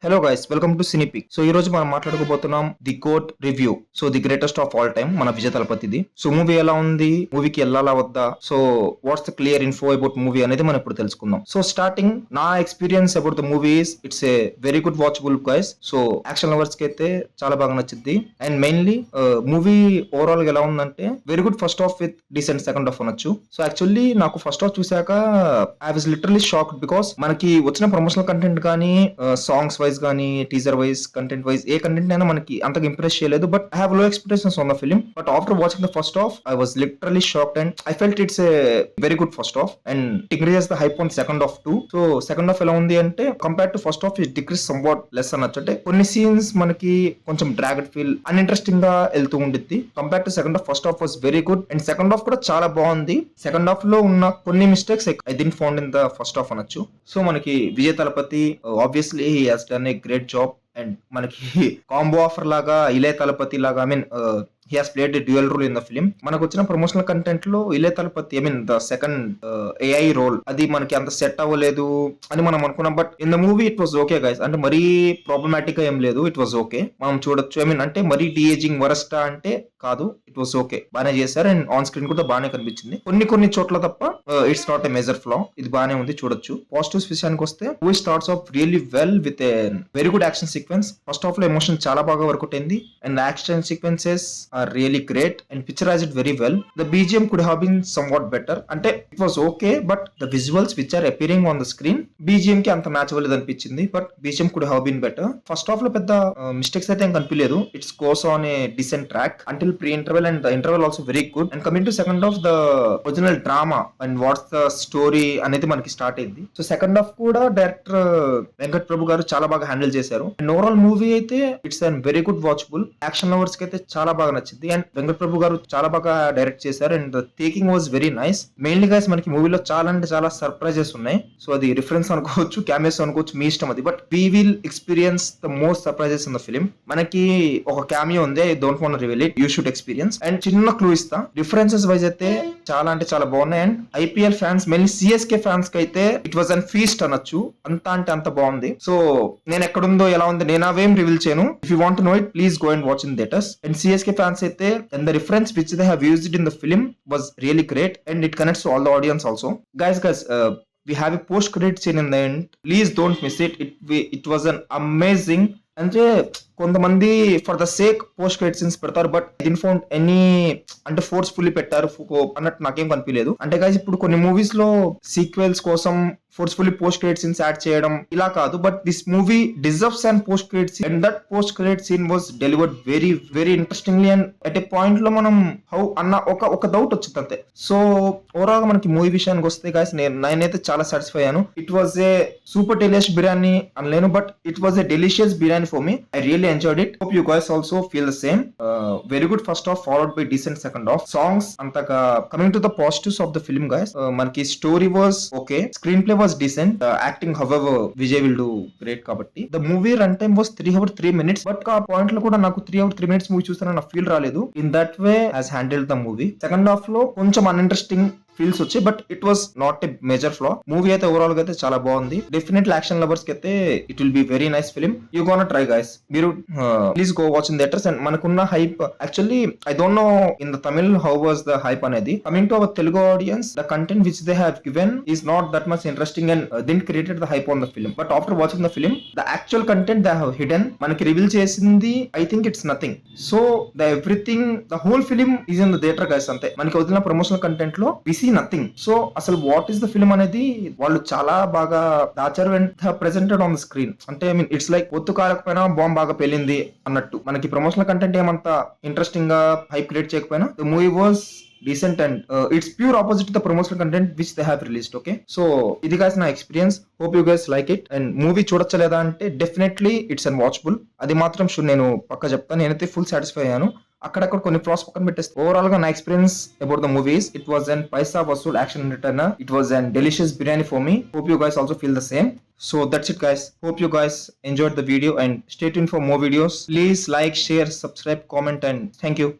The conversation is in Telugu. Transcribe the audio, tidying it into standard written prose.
Hello guys, welcome to Cinepick. So ఈ రోజు మనం మాట్లాడుకోబోతున్నాం the GOAT review. So the greatest of all time మన విజయ్ తలపతిది. సో మూవీ ఎలా ఉంది, మూవీకి వెళ్ళాలా వద్దా, so what's the clear info about movie అనేది మనం ఇప్పుడు తెలుసుకుందాం. సో స్టార్టింగ్ నా experience about the movie it's a very good watchable guys. So action lovers కి అయితే చాలా బాగా నచ్చింది. అండ్ మెయిన్లీ మూవీ ఓవరాల్ గా ఎలా ఉందంటే very good first half with decent second half అనొచ్చు. సో యాక్చువల్లీ నాకు ఫస్ట్ హాఫ్ చూసాక I was literally shocked because మనకి వచ్చిన ప్రమోషనల్ కంటెంట్ కానీ సాంగ్స్ వైజ్ కానీ టీజర్ వైజ్ కంటెంట్ వైజ్ ఏ కంటెంట్ అయినా మనకి అంతగా ఇంప్రెస్ చేయలేదు. బట్ ఐ హావ్ లో expectations on the film. But after watching the first half I was literally shocked and I felt it's a very good first half and decreases the hype on second half two. So second half ఎలా ఉంది అంటే compare to first half it decrease some what less అనొచ్చు. అంటే కొన్ని సీన్స్ మనకి కొంచెం డ్రాగడ్ ఫీల్ అన్ఇంట్రెస్టింగ్ గా వెళ్తూ ఉండిద్ది. Compare to second half first half was very good and second half కూడా చాలా బాగుంది. సెకండ్ హాఫ్ లో ఉన్న కొన్ని mistakes I didn't found in the first half అనొచ్చు. సో మనకి Vijay Thalapathy obviously he has done a great job and మనకి కాంబో ఆఫర్ లాగా ఇలే తలపతి లాగా I mean he has played a dual role in the film. మనకు వచ్చిన ప్రమోషనల్ కంటెంట్ లో ఇలే Thalapathy I mean the second AI role అది మనకి అంత సెట్ అవ్వలేదు అని మనం అనుకున్నాం. But in the movie it was okay guys. అంటే మరీ ప్రాబ్లమాటిక్ గా ఏం లేదు, ఇట్ వాజ్ ఓకే, మనం చూడొచ్చు. ఐ మీన్ అంటే మరీ డిఏజింగ్ వరస్టా అంటే కాదు, ఇట్ వాజ్ ఓకే, బాగానే చేశారు. అండ్ ఆన్ స్క్రీన్ కూడా బాగానే కనిపించింది కొన్ని చోట్ల తప్ప. ఇట్స్ నాట్ ఎ మేజర్ ఫ్లా, ఇది బాగానే ఉంది, చూడొచ్చు. పాజిటివ్స్ విషయానికి వస్తే movie starts of really well with a very good action sequence. First half లో ఎమోషన్ చాలా బాగా వర్కౌట్ అయింది and action sequences are really great and picturized it very well. The BGM could have been somewhat better. అంటే it was okay, but the visuals which are appearing on the screen BGM కి అంత మ్యాచ్ అవ్వలేదు అనిపించింది. But BGM could have been better. First half లో పెద్ద మిస్టేక్స్ అయితే ఏం కనిపించలేదు. It's goes on a decent track until pre-interval and the interval also very good. And coming to second half, the original drama and what's the story అనేది మనకి స్టార్ట్ అయింది. సో సెకండ్ హాఫ్ కూడా డైరెక్టర్ వెంకట్ ప్రభు గారు చాలా బాగా హ్యాండిల్ చేశారు. అండ్ ఓవరాల్ మూవీ అయితే it's and very good watchable. Action lovers కి అయితే చాలా బాగా నచ్చింది అండ్ వెంకట్ ప్రభు గారు చాలా బాగా డైరెక్ట్ చేశారు and the taking was very nice. Mainly guys మనకి మూవీలో చాలా అంటే చాలా సర్ప్రైజెస్ ఉన్నాయి. సో అది రిఫరెన్స్ అనుకోవచ్చు, క్యామియోస్ అనుకోవచ్చు, మీ ఇష్టం అది. But we will experience the most surprises in the film. మనకి ఒక క్యామియో ఉంది, I don't want reveal it, you should experience. And చిన్న క్లూ ఇస్తా, రిఫరెన్సెస్ వైజ్ అయితే చాలా అంటే చాలా బాగున్నాయి. And IPL fans mainly CSK fans కి అయితే ఇట్ వాజ్ అన్ ఫీస్ట్ అనొచ్చు, అంత అంటే అంత బాగుంది. సో నేను ఎక్కడుందో ఎలా ఉంది నేను అవేం రివీల్ చేయను. If you want know it please go and watch in theatres. And CSK fans అయితే and the reference which they have used in the film was really great and it connects to all the audience also. Guys, we have a post credit scene in the end. Please don't miss it. It was an amazing. అంటే కొంతమంది for the sake post credit scenes పెడతారు, బట్ ఇన్ ఫౌండ్ ఎనీ అంటే ఫోర్స్ఫుల్లీ పెట్టారు అన్నట్టు నాకేం కనిపించలేదు. అంటే గైస్ ఇప్పుడు కొన్ని మూవీస్ లో సీక్వెల్స్ కోసం forcefully post credit scenes add చేయడం ఇలా కాదు, but this movie deserves and post credit scene and that post credit scene was delivered very very interestingly and at a point లో మనం హౌ అన్న ఒక డౌట్ వచ్చింది అంతే. సో ఓవరాల్ గా మనకి మూవీ విషయానికి వస్తే గైస్ నేనైతే చాలా సాటిస్ఫై అయ్యాను. It was a super delicious biryani అనలేను, but it was a delicious biryani for me. I really enjoyed it. Hope you guys also feel the same. Very good first half followed by decent second half. Songs antaka. Coming to the positives of the film guys, manaki story was okay, screenplay was decent, acting however Vijay will do great kabatti. The movie runtime was 3 hours 3 minutes, but ka point lo kuda naku 3 hours 3 minutes movie chustana na feel raledu. In that way has handled the movie. Second half lo koncham uninteresting feels వచ్చి, but it was not a major flaw. Movie అయితే ఓవరాల్ గా అయితే చాలా బాగుంది. డెఫినెట్లీ యాక్షన్ లవర్స్ కి అయితే it will be very nice film. You gonna try guys, మీరు please go watch in theatres. And మనకున్న hype actually I don't know in the Tamil how was the hype అనేది. Coming to our Telugu audience, the content which they have given is not that much interesting and then created the hype on the film. But after watching the film the actual content they have hidden మనకి రివీల్ చేసింది I think it's nothing. So the everything the whole film is in the theatre guys అంతే. మనకి వదిలిన ప్రమోషనల్ కంటెంట్ లో వి సీ నథింగ్. సో అసలు వాట్ ఈస్ ద ఫిల్మ్ అనేది వాళ్ళు చాలా బాగా దాచారు and presented on the screen. అంటే ఐ మీన్ ఇట్స్ లైక్ ఒత్తు కాలకపోయినా బాంబ్ బాగా పెళ్ళింది అన్నట్టు. మనకి ప్రమోషనల్ కంటెంట్ ఏమంతా ఇంట్రెస్టింగ్ గా హైప్ క్రియేట్ చేయకపోయినా the movie was decent and it's pure opposite to the promotional content which they have released. Okay, so ఇది guys నా experience. hope you guys like it and movie చూడొచ్చా లేదా అంటే డెఫినెట్లీ ఇట్స్ అన్ వాచబుల్. అది మాత్రం షూర్, నేను పక్కా చెప్తాను. నేనైతే ఫుల్ సాటిస్ఫై అయ్యాను. అక్కడక్కడ కొన్ని ఫ్లాస్ పక్కన పెట్టేస్తే ఓవరాల్ గా నా experience about the movies it was an paisa vasool action entertainer. It was an delicious biryani for me. hope you guys also feel the same. So that's it guys. Hope you guys enjoyed the video and stay tuned for more videos. Please like, share, subscribe, comment and thank you.